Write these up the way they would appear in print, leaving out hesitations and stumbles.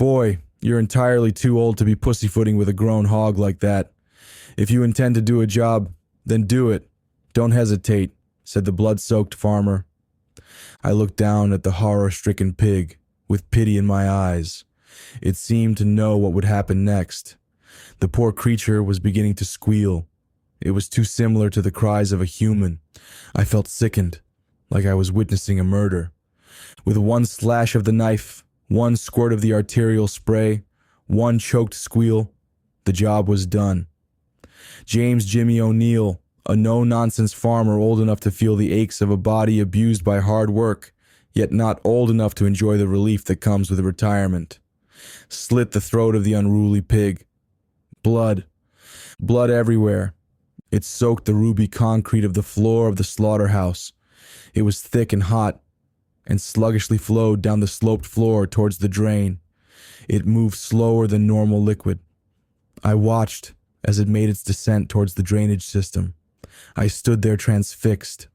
Boy, you're entirely too old to be pussyfooting with a grown hog like that. If you intend to do a job, then do it. Don't hesitate, said the blood-soaked farmer. I looked down at the horror-stricken pig, with pity in my eyes. It seemed to know what would happen next. The poor creature was beginning to squeal. It was too similar to the cries of a human. I felt sickened, like I was witnessing a murder. With one slash of the knife, one squirt of the arterial spray, one choked squeal, the job was done. James Jimmy O'Neill, a no-nonsense farmer old enough to feel the aches of a body abused by hard work, yet not old enough to enjoy the relief that comes with retirement, slit the throat of the unruly pig. Blood. Blood everywhere. It soaked the ruby concrete of the floor of the slaughterhouse. It was thick and hot, and sluggishly flowed down the sloped floor towards the drain. It moved slower than normal liquid. I watched as it made its descent towards the drainage system. I stood there transfixed.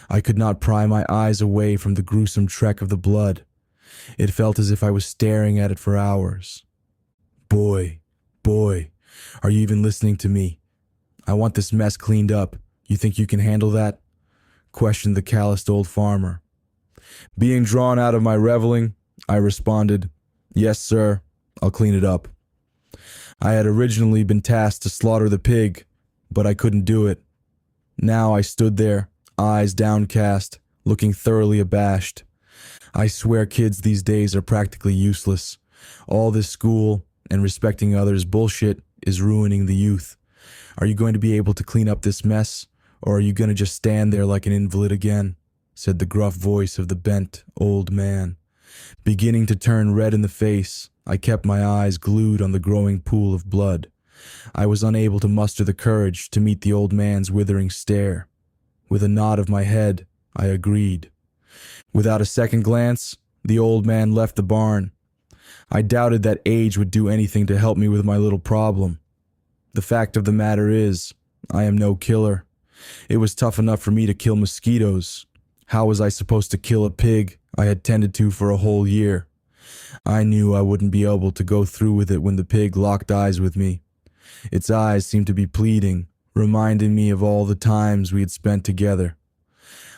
I could not pry my eyes away from the gruesome trek of the blood. It felt as if I was staring at it for hours. Boy, are you even listening to me? I want this mess cleaned up. You think you can handle that? Questioned the calloused old farmer. Being drawn out of my reveling, I responded, Yes, sir, I'll clean it up. I had originally been tasked to slaughter the pig, but I couldn't do it. Now I stood there, eyes downcast, looking thoroughly abashed. I swear kids these days are practically useless. All this school and respecting others bullshit is ruining the youth. Are you going to be able to clean up this mess, or are you going to just stand there like an invalid again? Said the gruff voice of the bent, old man. Beginning to turn red in the face, I kept my eyes glued on the growing pool of blood. I was unable to muster the courage to meet the old man's withering stare. With a nod of my head, I agreed. Without a second glance, the old man left the barn. I doubted that age would do anything to help me with my little problem. The fact of the matter is, I am no killer. It was tough enough for me to kill mosquitoes. How was I supposed to kill a pig I had tended to for a whole year? I knew I wouldn't be able to go through with it when the pig locked eyes with me. Its eyes seemed to be pleading, reminding me of all the times we had spent together.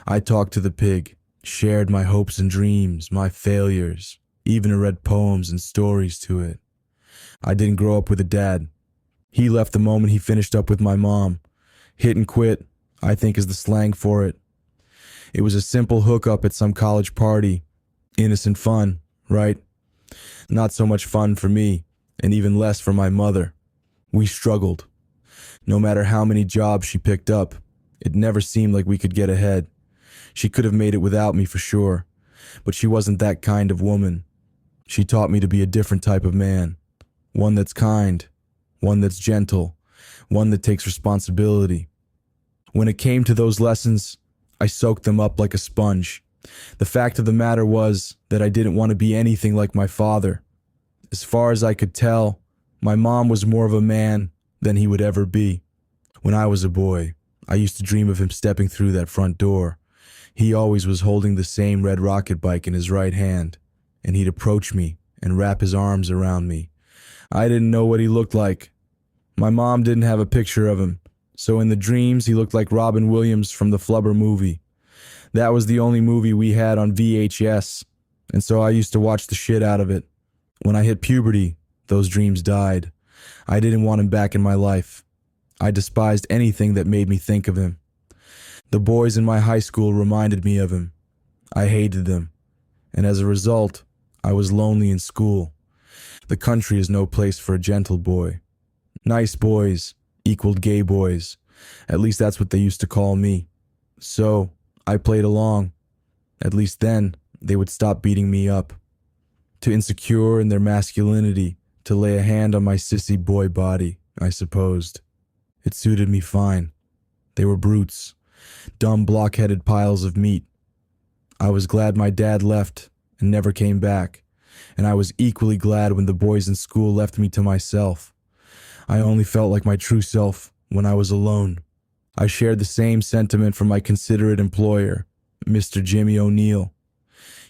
I talked to the pig, shared my hopes and dreams, my failures, even read poems and stories to it. I didn't grow up with a dad. He left the moment he finished up with my mom. Hit and quit, I think, is the slang for it. It was a simple hookup at some college party. Innocent fun, right? Not so much fun for me, and even less for my mother. We struggled. No matter how many jobs she picked up, it never seemed like we could get ahead. She could have made it without me for sure, but she wasn't that kind of woman. She taught me to be a different type of man. One that's kind, one that's gentle, one that takes responsibility. When it came to those lessons, I soaked them up like a sponge. The fact of the matter was that I didn't want to be anything like my father. As far as I could tell, my mom was more of a man than he would ever be. When I was a boy, I used to dream of him stepping through that front door. He always was holding the same red rocket bike in his right hand, and he'd approach me and wrap his arms around me. I didn't know what he looked like. My mom didn't have a picture of him, so in the dreams he looked like Robin Williams from the Flubber movie. That was the only movie we had on VHS, and so I used to watch the shit out of it. When I hit puberty, those dreams died. I didn't want him back in my life. I despised anything that made me think of him. The boys in my high school reminded me of him. I hated them, and as a result, I was lonely in school. The country is no place for a gentle boy. Nice boys equaled gay boys. At least that's what they used to call me. So, I played along. At least then, they would stop beating me up. Too insecure in their masculinity to lay a hand on my sissy boy body, I supposed. It suited me fine. They were brutes, dumb block-headed piles of meat. I was glad my dad left and never came back, and I was equally glad when the boys in school left me to myself. I only felt like my true self when I was alone. I shared the same sentiment from my considerate employer, Mr. Jimmy O'Neill.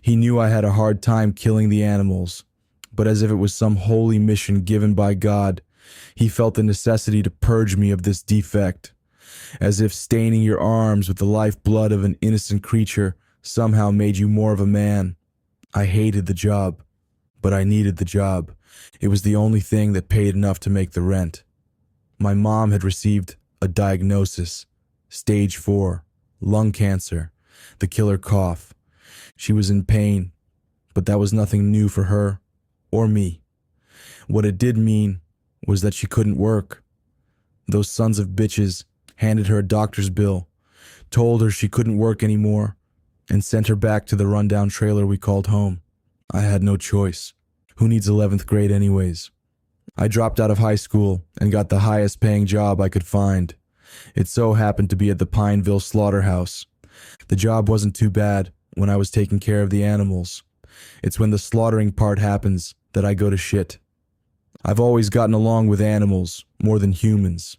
He knew I had a hard time killing the animals, but as if it was some holy mission given by God, he felt the necessity to purge me of this defect, as if staining your arms with the lifeblood of an innocent creature somehow made you more of a man. I hated the job, but I needed the job. It was the only thing that paid enough to make the rent. My mom had received a diagnosis, stage 4, lung cancer, the killer cough. She was in pain, but that was nothing new for her or me. What it did mean was that she couldn't work. Those sons of bitches handed her a doctor's bill, told her she couldn't work anymore, and sent her back to the rundown trailer we called home. I had no choice. Who needs 11th grade anyways? I dropped out of high school and got the highest paying job I could find. It so happened to be at the Pineville Slaughterhouse. The job wasn't too bad when I was taking care of the animals. It's when the slaughtering part happens that I go to shit. I've always gotten along with animals more than humans.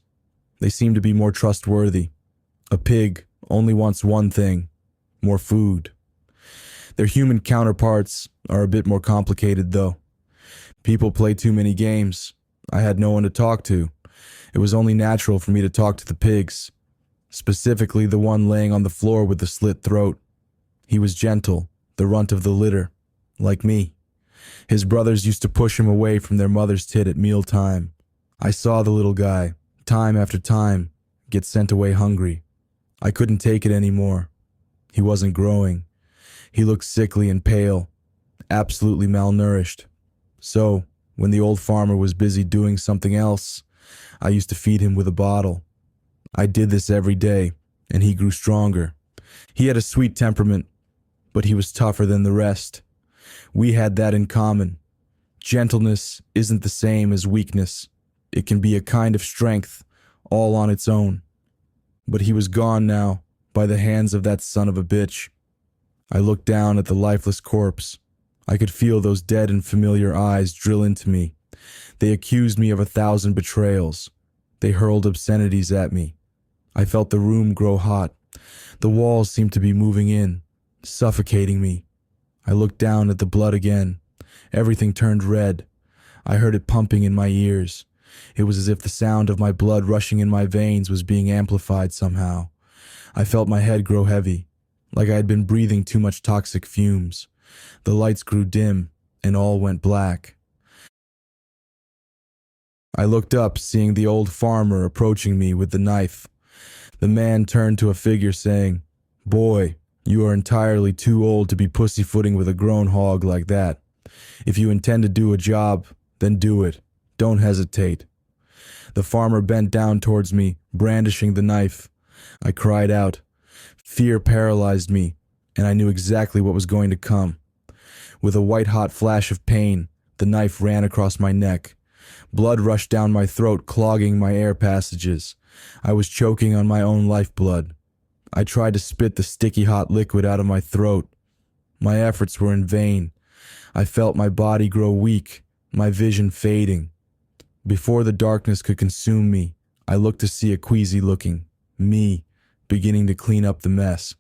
They seem to be more trustworthy. A pig only wants one thing: more food. Their human counterparts are a bit more complicated, though. People play too many games. I had no one to talk to. It was only natural for me to talk to the pigs, specifically the one laying on the floor with the slit throat. He was gentle, the runt of the litter, like me. His brothers used to push him away from their mother's tit at mealtime. I saw the little guy, time after time, get sent away hungry. I couldn't take it anymore. He wasn't growing. He looked sickly and pale, absolutely malnourished. So, when the old farmer was busy doing something else, I used to feed him with a bottle. I did this every day, and he grew stronger. He had a sweet temperament, but he was tougher than the rest. We had that in common. Gentleness isn't the same as weakness. It can be a kind of strength, all on its own. But he was gone now, by the hands of that son of a bitch. I looked down at the lifeless corpse. I could feel those dead and familiar eyes drill into me. They accused me of 1,000 betrayals. They hurled obscenities at me. I felt the room grow hot. The walls seemed to be moving in, suffocating me. I looked down at the blood again. Everything turned red. I heard it pumping in my ears. It was as if the sound of my blood rushing in my veins was being amplified somehow. I felt my head grow heavy, like I had been breathing too much toxic fumes. The lights grew dim, and all went black. I looked up, seeing the old farmer approaching me with the knife. The man turned to a figure saying, "Boy, you are entirely too old to be pussyfooting with a grown hog like that. If you intend to do a job, then do it. Don't hesitate." The farmer bent down towards me, brandishing the knife. I cried out. Fear paralyzed me, and I knew exactly what was going to come. With a white-hot flash of pain, the knife ran across my neck. Blood rushed down my throat, clogging my air passages. I was choking on my own lifeblood. I tried to spit the sticky hot liquid out of my throat. My efforts were in vain. I felt my body grow weak, my vision fading. Before the darkness could consume me, I looked to see a queasy-looking me beginning to clean up the mess.